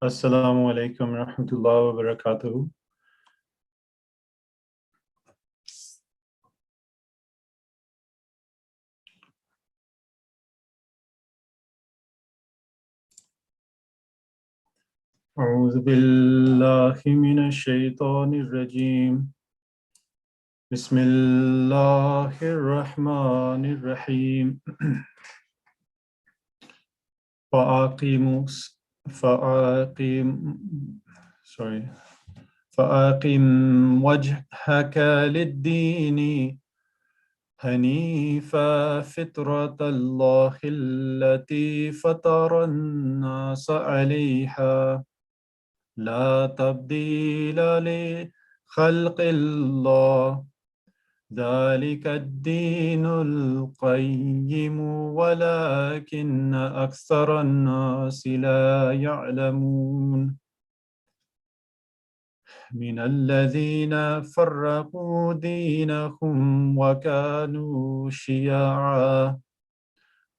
Assalamu alaikum rahmatullahi wa barakatuh. أعوذ بالله من الشيطان الرجيم. بسم الله الرحمن الرحيم. فأقم فأقم وجهك للدين حنيفا فطرة الله التي فطر الناس عليها لا تبديل لخلق الله ذلك الدين القيم ولكن أكثر الناس لا يعلمون من الذين فرقوا دينهم وكانوا شيعا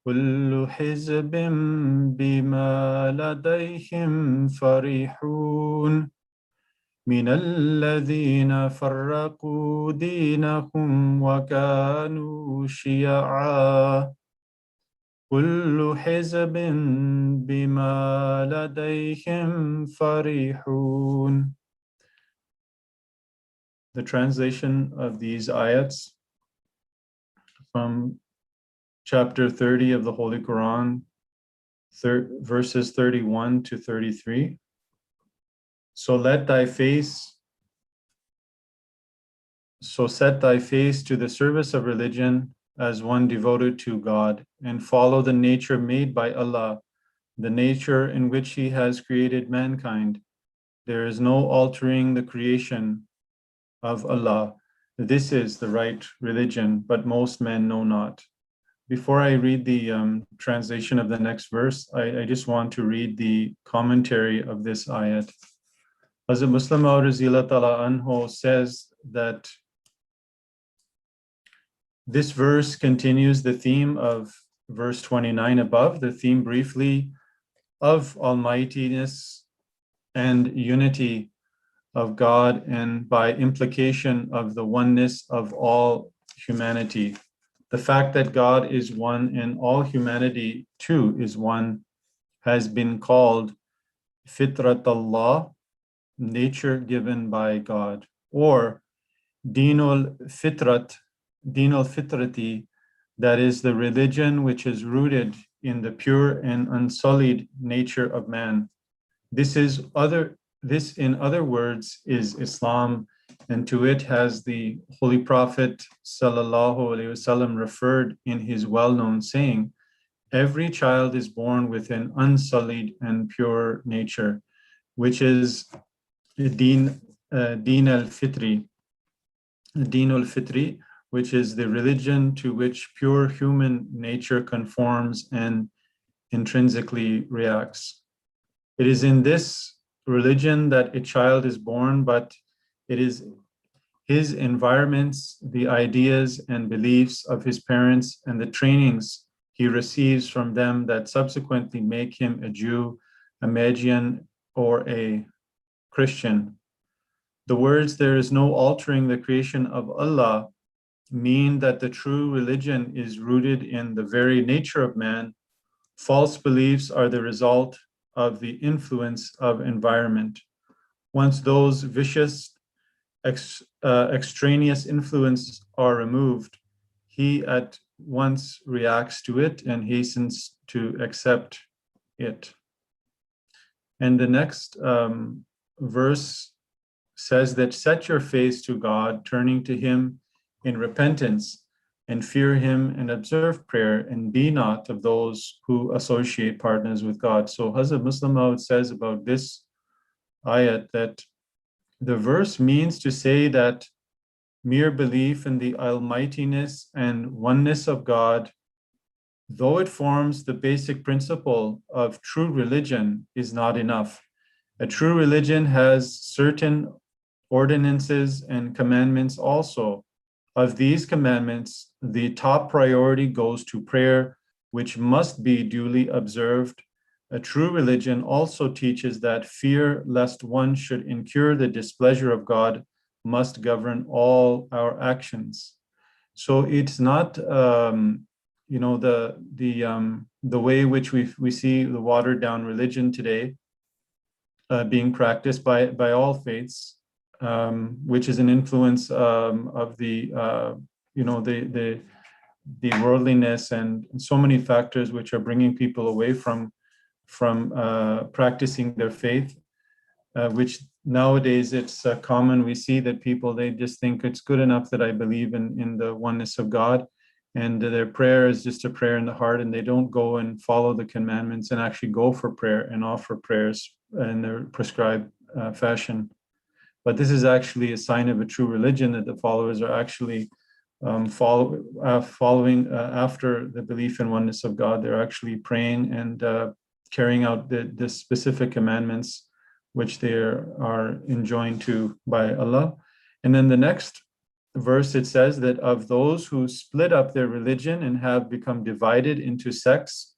كل حزب بما لديهم فرحون من الذين فرقوا دينهم وكانوا شيعا كل حزب بما لديهم فرحون. The translation of these ayats from chapter 30 of the Holy Quran, verses 31 to 33. So set thy face to the service of religion as one devoted to God, and follow the nature made by Allah, the nature in which He has created mankind. There is no altering the creation of Allah. This is the right religion, but most men know not. Before I read the translation of the next verse, I just want to read the commentary of this ayat. Hazrat Muslim Maud anhu says that this verse continues the theme of verse 29 above, the theme briefly of almightiness and unity of God, and by implication of the oneness of all humanity. The fact that God is one and all humanity too is one has been called Fitrat Allah, nature given by God, or Dinul Fitrati, that is the religion which is rooted in the pure and unsullied nature of man. This in other words is Islam, and to it has the Holy Prophet ﷺ referred in his well-known saying, every child is born with an unsullied and pure nature, which is Din al-Fitri, which is the religion to which pure human nature conforms and intrinsically reacts. It is in this religion that a child is born, but it is his environments, the ideas and beliefs of his parents, and the trainings he receives from them that subsequently make him a Jew, a Magian, or a Christian. The words, there is no altering the creation of Allah, mean that the true religion is rooted in the very nature of man. False beliefs are the result of the influence of environment. Once those vicious extraneous influences are removed, he at once reacts to it and hastens to accept it. And the next verse says that set your face to God, turning to Him in repentance, and fear Him and observe prayer, and be not of those who associate partners with God. So Hazrat Muslim Maud says about this ayat that the verse means to say that mere belief in the almightiness and oneness of God, though it forms the basic principle of true religion, is not enough. A true religion has certain ordinances and commandments also. Of these commandments, the top priority goes to prayer, which must be duly observed. A true religion also teaches that fear lest one should incur the displeasure of God must govern all our actions. So it's not, the way which we see the watered down religion today being practiced by all faiths, which is an influence of the worldliness and so many factors which are bringing people away from practicing their faith, which nowadays it's common. We see that people, they just think it's good enough that I believe in the oneness of God, and their prayer is just a prayer in the heart, and they don't go and follow the commandments and actually go for prayer and offer prayers in their prescribed fashion. But this is actually a sign of a true religion, that the followers are actually following after the belief in oneness of God. They're actually praying and carrying out the specific commandments which they are enjoined to by Allah. And then the next verse, it says that of those who split up their religion and have become divided into sects,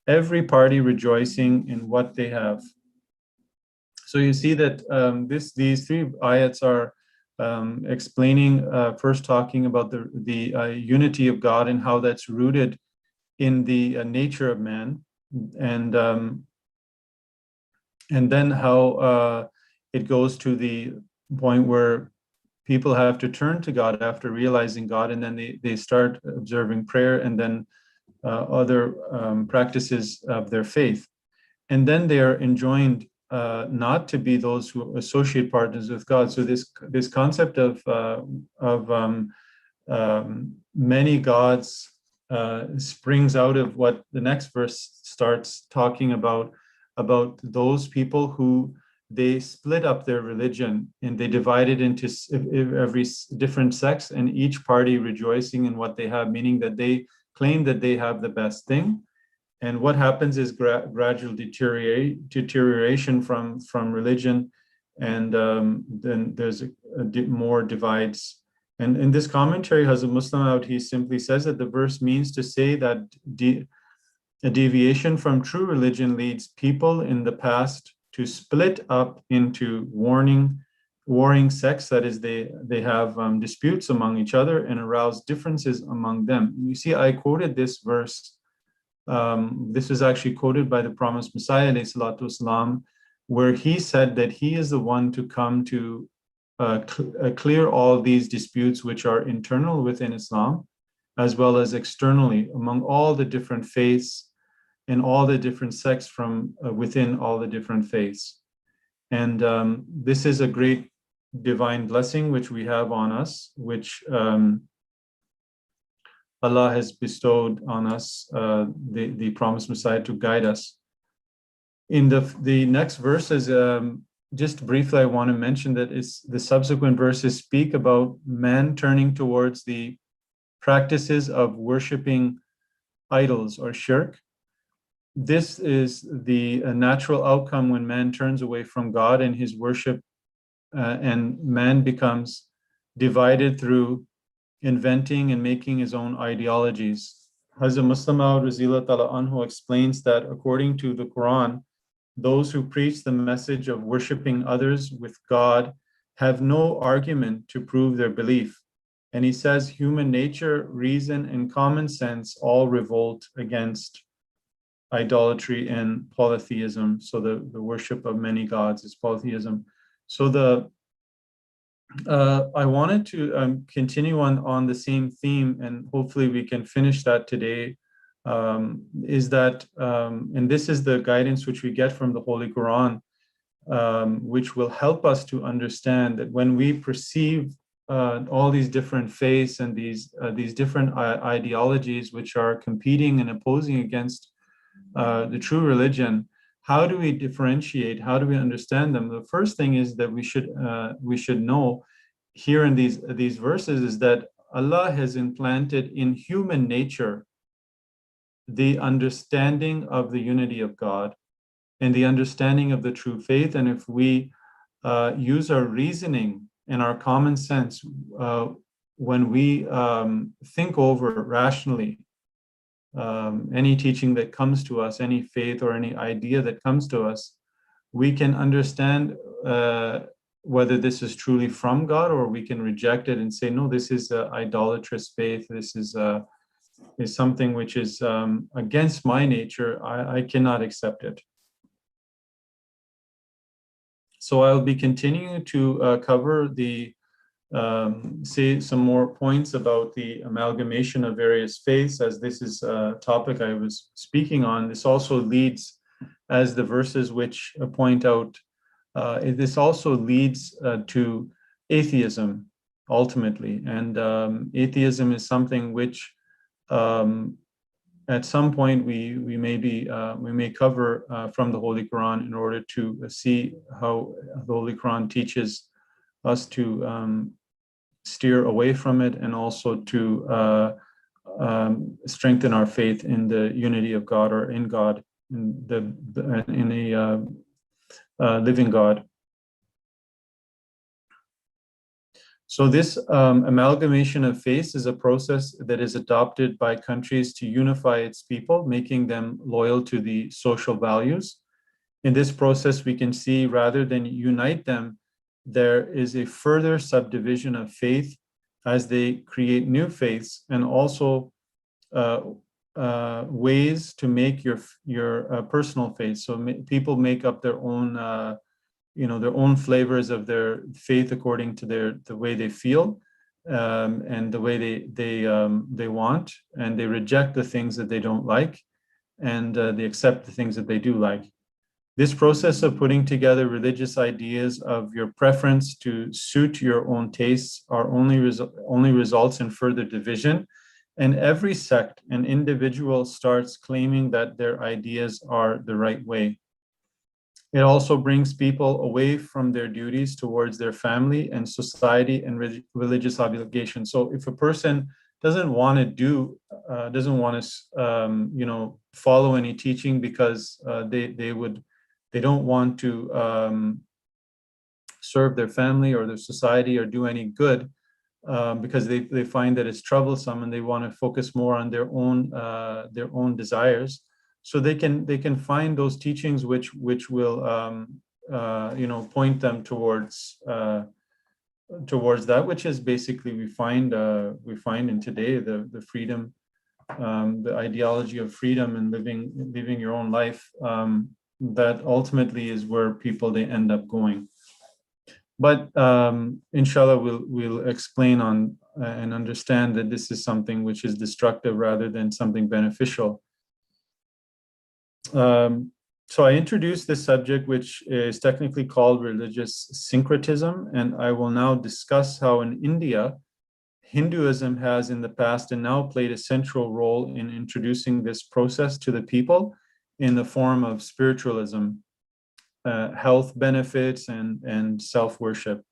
every party rejoicing in what they have. So you see that these three ayats are explaining, first talking about the unity of God and how that's rooted in the nature of man, and then how it goes to the point where people have to turn to God after realizing God, and then they start observing prayer and then other practices of their faith. And then they are enjoined not to be those who associate partners with God. So this concept of many gods springs out of what the next verse starts talking about those people who they split up their religion and they divide it into every different sects, and each party rejoicing in what they have, meaning that they claim that they have the best thing. And what happens is gradual deterioration from religion, and then there's more divides. And in this commentary, Hazrat Muslim Maud, he simply says that the verse means to say that a deviation from true religion leads people in the past to split up into warring sects. That is, they have disputes among each other and arouse differences among them. You see, I quoted this verse. This is actually quoted by the promised Messiah, alayhi salatu wasalam, where he said that he is the one to come to clear all these disputes which are internal within Islam, as well as externally among all the different faiths and all the different sects from within all the different faiths. And this is a great divine blessing which we have on us, which Allah has bestowed on us, the promised Messiah, to guide us. In the next verses, just briefly, I want to mention that the subsequent verses speak about man turning towards the practices of worshiping idols or shirk. This is the natural outcome when man turns away from God and his worship, and man becomes divided through inventing and making his own ideologies. Hazrat Muslim Maud Razila Ta'ala Anhu explains that according to the Quran, those who preach the message of worshiping others with God have no argument to prove their belief. And he says human nature, reason, and common sense all revolt against idolatry and polytheism. So the worship of many gods is polytheism. So I wanted to continue on the same theme, and hopefully we can finish that today, is that, and this is the guidance which we get from the Holy Quran, which will help us to understand that when we perceive all these different faiths and these different ideologies which are competing and opposing against the true religion, how do we differentiate? How do we understand them? The first thing is that we should know here in these verses is that Allah has implanted in human nature the understanding of the unity of God and the understanding of the true faith. And if we use our reasoning and our common sense when we think over rationally any teaching that comes to us, any faith or any idea that comes to us, we can understand whether this is truly from God, or we can reject it and say, no, this is an idolatrous faith. This is something which is against my nature. I cannot accept it. So I'll be continuing to cover say some more points about the amalgamation of various faiths, as this is a topic I was speaking on. This also leads, as the verses which point out, this also leads to atheism ultimately. And atheism is something which at some point we may cover from the Holy Quran, in order to see how the Holy Quran teaches us to steer away from it, and also to strengthen our faith in the unity of God, or in God, in a living God. So this amalgamation of faiths is a process that is adopted by countries to unify its people, making them loyal to the social values. In this process, we can see, rather than unite them, there is a further subdivision of faith as they create new faiths, and also ways to make your personal faith. So people make up their own their own flavors of their faith according to the way they feel, and the way they want, and they reject the things that they don't like, and they accept the things that they do like. This process of putting together religious ideas of your preference to suit your own tastes only results in further division, and every sect and individual starts claiming that their ideas are the right way. It also brings people away from their duties towards their family and society and religious obligations. So if a person doesn't want to follow any teaching because they don't want to serve their family or their society or do any good, because they find that it's troublesome, and they want to focus more on their own desires. So they can find those teachings which will point them towards that, which is basically we find in today the freedom, the ideology of freedom and living your own life. That ultimately is where people they end up going. But inshallah, we'll explain on and understand that this is something which is destructive rather than something beneficial. So I introduced this subject, which is technically called religious syncretism, and I will now discuss how in India, Hinduism has in the past and now played a central role in introducing this process to the people in the form of spiritualism, health benefits, and self-worship.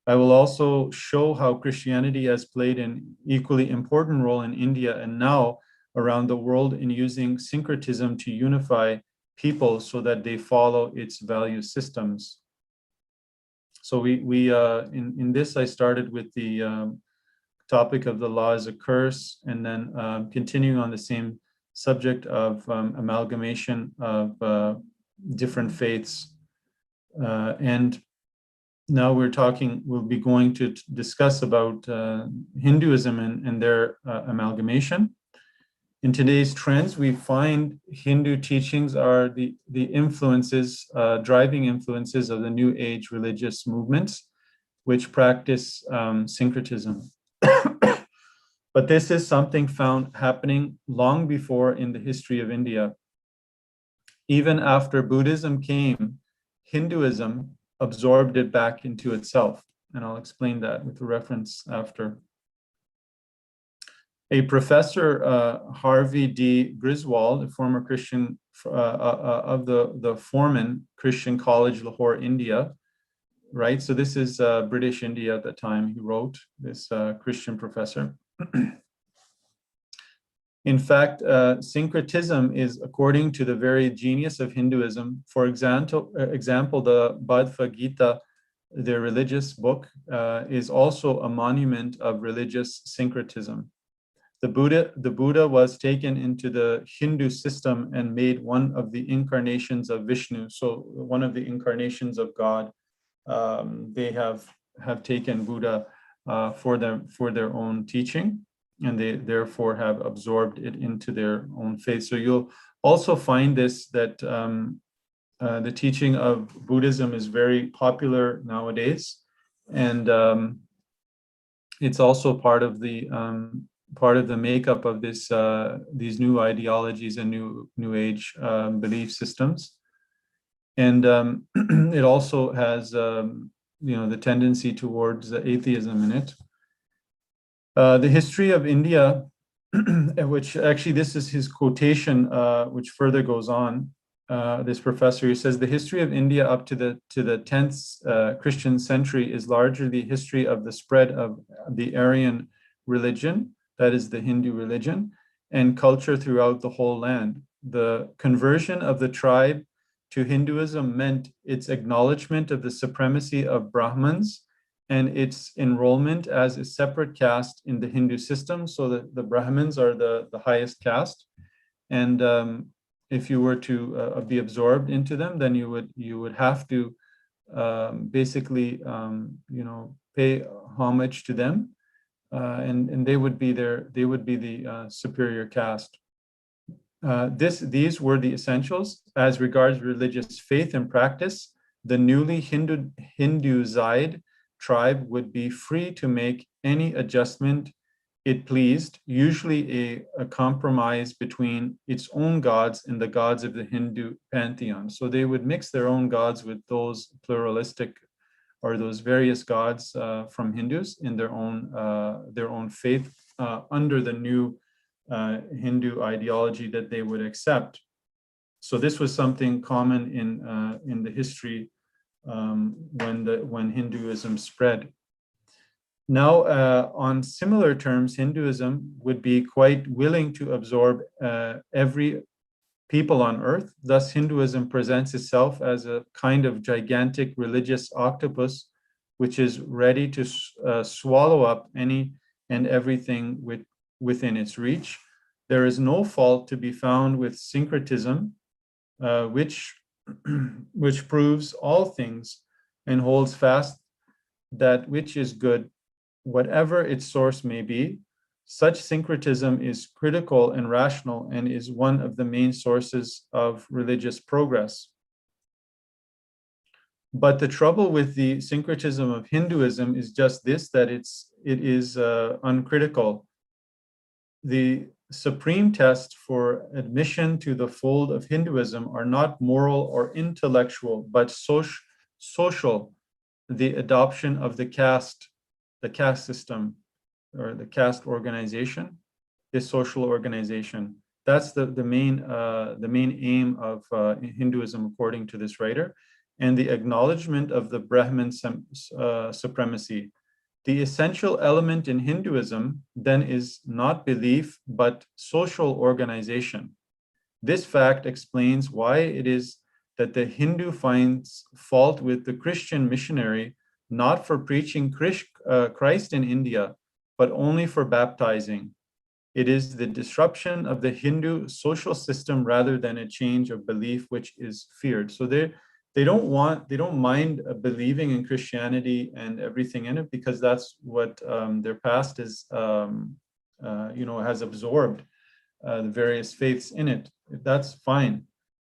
I will also show how Christianity has played an equally important role in India and now around the world in using syncretism to unify people so that they follow its value systems. So in this, I started with the topic of the law as a curse, and then continuing on the same subject of amalgamation of different faiths. And now we'll be going to discuss about Hinduism and their amalgamation. In today's trends, we find Hindu teachings are the influences, driving influences of the New Age religious movements, which practice syncretism. But this is something found happening long before in the history of India. Even after Buddhism came, Hinduism absorbed it back into itself. And I'll explain that with a reference after. A professor, Harvey D. Griswold, a former Christian of the Foreman Christian College, Lahore, India, right? So this is British India at the time he wrote, this Christian professor. In fact, syncretism is according to the very genius of Hinduism. For example, the Bhagavad Gita, their religious book, is also a monument of religious syncretism. The Buddha was taken into the Hindu system and made one of the incarnations of Vishnu. So one of the incarnations of God. They have taken Buddha for their own teaching, and they therefore have absorbed it into their own faith. So you'll also find this, that the teaching of Buddhism is very popular nowadays, and it's also part of the makeup of these new ideologies and new age belief systems. And it also has the tendency towards atheism in it. The history of India, which actually this is his quotation, which further goes on. This professor, he says, the history of India up to the 10th Christian century is largely the history of the spread of the Aryan religion, that is the Hindu religion, and culture throughout the whole land. The conversion of the tribe to Hinduism meant its acknowledgement of the supremacy of Brahmins and its enrollment as a separate caste in the Hindu system. So the Brahmins are the highest caste, and if you were to be absorbed into them, then you would have to basically pay homage to them, and they would be the superior caste. These were the essentials. As regards religious faith and practice, the newly Hinduized tribe would be free to make any adjustment it pleased, usually a compromise between its own gods and the gods of the Hindu pantheon. So they would mix their own gods with those pluralistic or those various gods from Hindus in their own faith under the new Hindu ideology that they would accept. So this was something common in the history when Hinduism spread. Now, on similar terms, Hinduism would be quite willing to absorb every people on earth. Thus, Hinduism presents itself as a kind of gigantic religious octopus, which is ready to swallow up any and everything within its reach. There is no fault to be found with syncretism, which proves all things and holds fast that which is good, whatever its source may be. Such syncretism is critical and rational and is one of the main sources of religious progress. But the trouble with the syncretism of Hinduism is just this, that it is uncritical. The supreme test for admission to the fold of Hinduism are not moral or intellectual, but social, the adoption of the caste system or the caste organization, this social organization. That's the main aim of Hinduism, according to this writer, and the acknowledgement of the Brahmin supremacy. The essential element in Hinduism then is not belief, but social organization. This fact explains why it is that the Hindu finds fault with the Christian missionary, not for preaching Christ in India, but only for baptizing. It is the disruption of the Hindu social system rather than a change of belief which is feared. So they don't mind believing in Christianity and everything in it, because that's what their past is, has absorbed the various faiths in it. That's fine.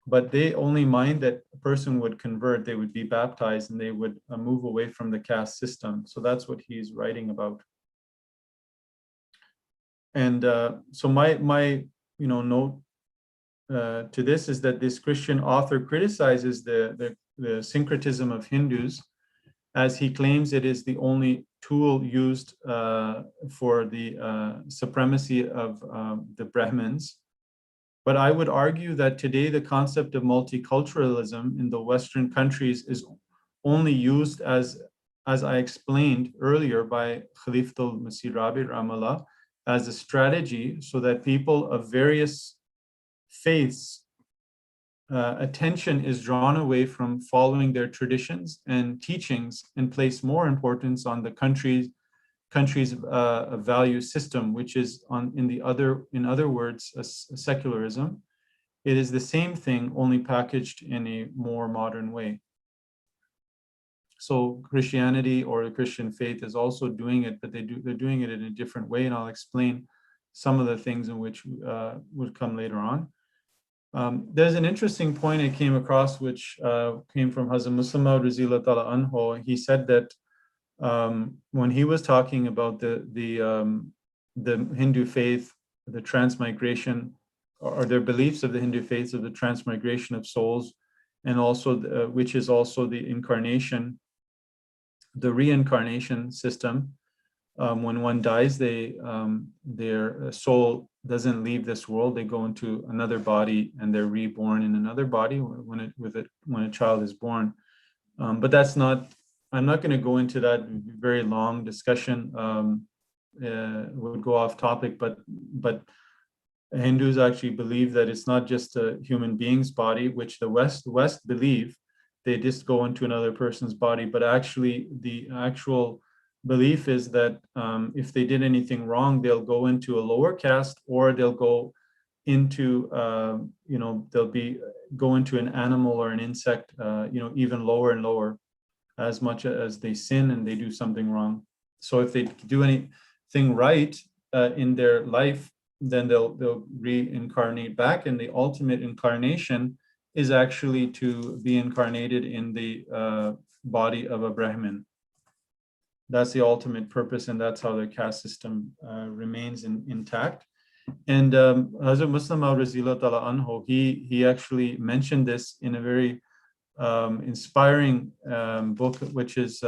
But they only mind that a person would convert, they would be baptized, and they would move away from the caste system. So that's what he's writing about. And so my note to this is that this Christian author criticizes the syncretism of Hindus, as he claims it is the only tool used for the supremacy of the Brahmins. But I would argue that today the concept of multiculturalism in the Western countries is only used, as I explained earlier by Khalifatul Masih Rabi Ramallah, as a strategy so that people of various faiths, attention is drawn away from following their traditions and teachings and place more importance on the country's value system, which is in other words, a secularism. It is the same thing, only packaged in a more modern way. So Christianity or the Christian faith is also doing it, but they're doing it in a different way, and I'll explain some of the things in which would come later on. There's an interesting point I came across, which came from Hazrat Muslim Maud Radhiyallahu Ta'ala Anhu. He said that when he was talking about the Hindu faith, the transmigration, or their beliefs of the Hindu faith of the transmigration of souls, and also which is also the incarnation, the reincarnation system. When one dies, their soul doesn't leave this world. They go into another body and they're reborn in another body when a child is born. But that's not. I'm not going to go into that very long discussion. Would go off topic, but Hindus actually believe that it's not just a human being's body, which the West believe. They just go into another person's body, but actually the actual belief is that if they did anything wrong, they'll go into a lower caste, or they'll go into go into an animal or an insect, even lower and lower, as much as they sin and they do something wrong. So if they do anything right in their life, then they'll reincarnate back, and the ultimate incarnation is actually to be incarnated in the body of a Brahmin. That's the ultimate purpose, and that's how the caste system remains intact. And Hazrat Muslim Maud Radhiyallahu Ta'ala Anhu, he actually mentioned this in a very inspiring book, which is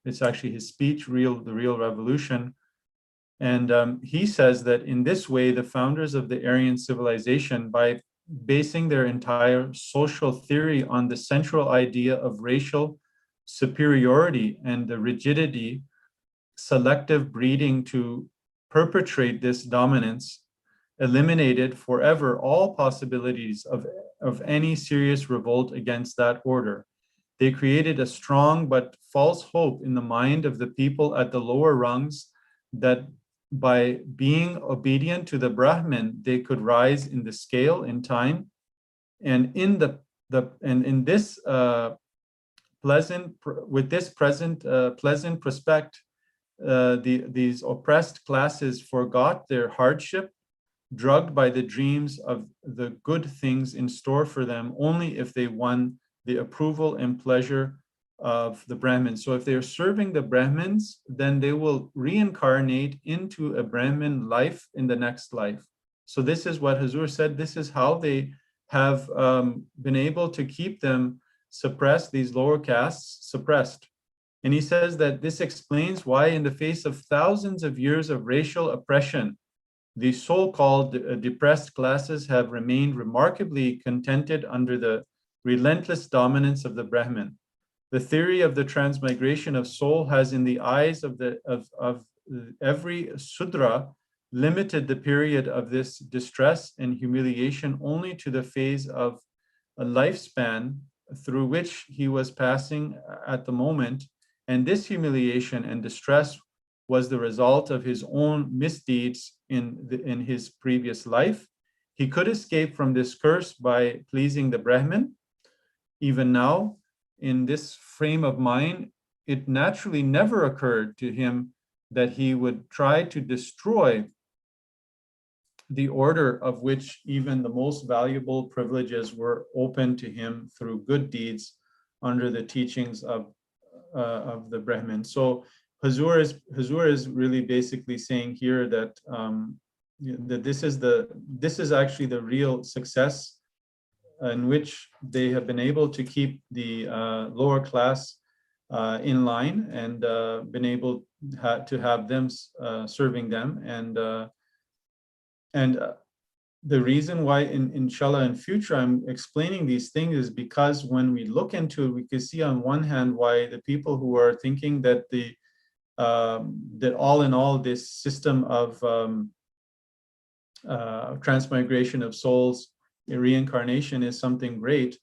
it's actually his speech, The Real Revolution. And he says that in this way, the founders of the Aryan civilization, by basing their entire social theory on the central idea of racial superiority and the rigidity, selective breeding to perpetrate this dominance, eliminated forever all possibilities of any serious revolt against that order. They created a strong but false hope in the mind of the people at the lower rungs that by being obedient to the Brahmin, they could rise in the scale in time, and in this pleasant prospect, these oppressed classes forgot their hardship, drugged by the dreams of the good things in store for them only if they won the approval and pleasure of the Brahmins. So if they're serving the Brahmins, then they will reincarnate into a Brahmin life in the next life. So this is what Hazur said. This is how they have been able to keep them suppressed, these lower castes suppressed. And he says that this explains why in the face of thousands of years of racial oppression, the so-called depressed classes have remained remarkably contented under the relentless dominance of the Brahmin. The theory of the transmigration of soul has, in the eyes of every Sudra, limited the period of this distress and humiliation only to the phase of a lifespan through which he was passing at the moment. And this humiliation and distress was the result of his own misdeeds in his previous life. He could escape from this curse by pleasing the Brahmin. Even now, in this frame of mind, it naturally never occurred to him that he would try to destroy the order of which even the most valuable privileges were open to him through good deeds under the teachings of the Brahmin. So Hazur is really basically saying here that that this is actually the real success in which they have been able to keep the lower class in line and been able to have them serving them. And the reason why inshallah in future I'm explaining these things is because when we look into it, we can see on one hand why the people who are thinking that that all in all this system of transmigration of souls, reincarnation is something great.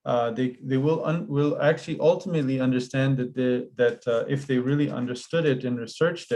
They will actually ultimately understand that if they really understood it and researched it,